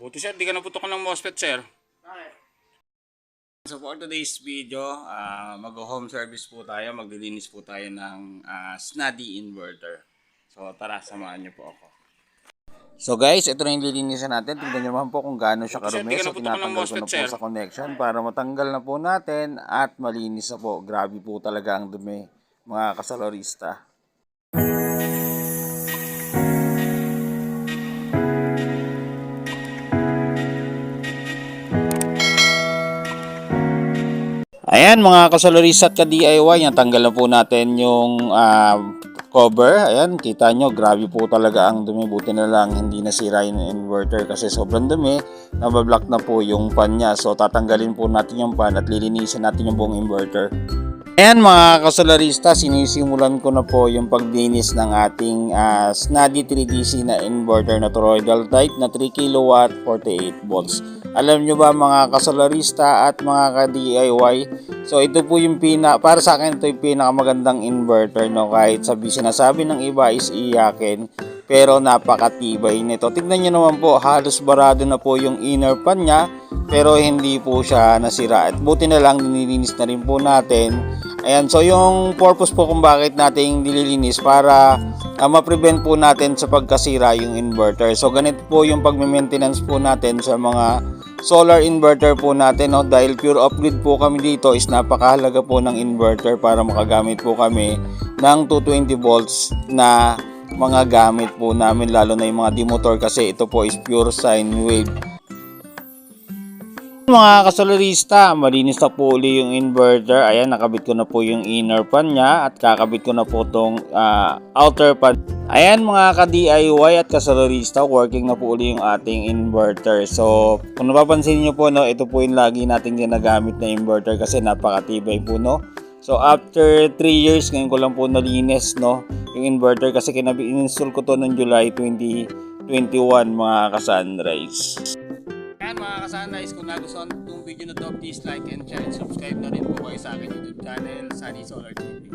Buti sir, di ka naputok ng MOSFET sir. Bakit? So for today's video, mag-home service po tayo, maglilinis po tayo ng Snuddy inverter. So tara, samahan niyo po ako. So guys, ito na yung lilinisan natin. Tingnan nyo naman po kung gaano siya karumi. So tinatanggal ko na po sa connection para matanggal na po natin at malinis na po. Grabe po talaga ang dumi, mga kasalorista. Ayan mga kasalorista at ka-DIY, natanggal na po natin yung cover. Ayan, kita nyo, grabe po talaga ang dumi. Buti na lang hindi nasira yung inverter kasi sobrang dumi. Nabablock na po yung pan niya. So tatanggalin po natin yung pan at lilinisin natin yung buong inverter. Ayan mga kasolarista, sinisimulan ko na po yung paglinis ng ating Snuddy 3DC na inverter na toroidal type na 3 kW 48 volts. Alam nyo ba mga kasolarista at mga ka-DIY, so ito po yung para sa akin ito yung pinakamagandang inverter, no? Kahit sinasabi ng iba is iyakin, pero napakatibay nito. Tignan nyo naman po, halos barado na po yung inner pan niya, pero hindi po siya nasira. At buti na lang nililinis na rin po natin. Ayan, so yung purpose po kung bakit natin nililinis para ma-prevent po natin sa pagkasira yung inverter. So ganito po yung pagme-maintenance po natin sa mga solar inverter po natin, no? Dahil pure off-grid po kami dito, is napakahalaga po ng inverter para makagamit po kami ng 220 volts na mga gamit po namin, lalo na yung mga demotor kasi ito po is pure sine wave. Mga kasolarista, malinis na po uli yung inverter. Ayan, nakabit ko na po yung inner pan niya at kakabit ko na po tong outer pan. Ayan mga ka-DIY at kasolarista, working na po uli yung ating inverter. So kung napapansin niyo po, no, ito po yung lagi nating ginagamit na inverter kasi napakatibay po, no. So after 3 years ngayon ko lang po nalinis, no, yung inverter kasi in-install ko to noong July 2021 mga ka-sunrise. Ayan mga ka-sunrise, kung nagustuhan itong video na to, please like and share and subscribe na rin po kayo sa akin YouTube channel, Sunny Solar TV.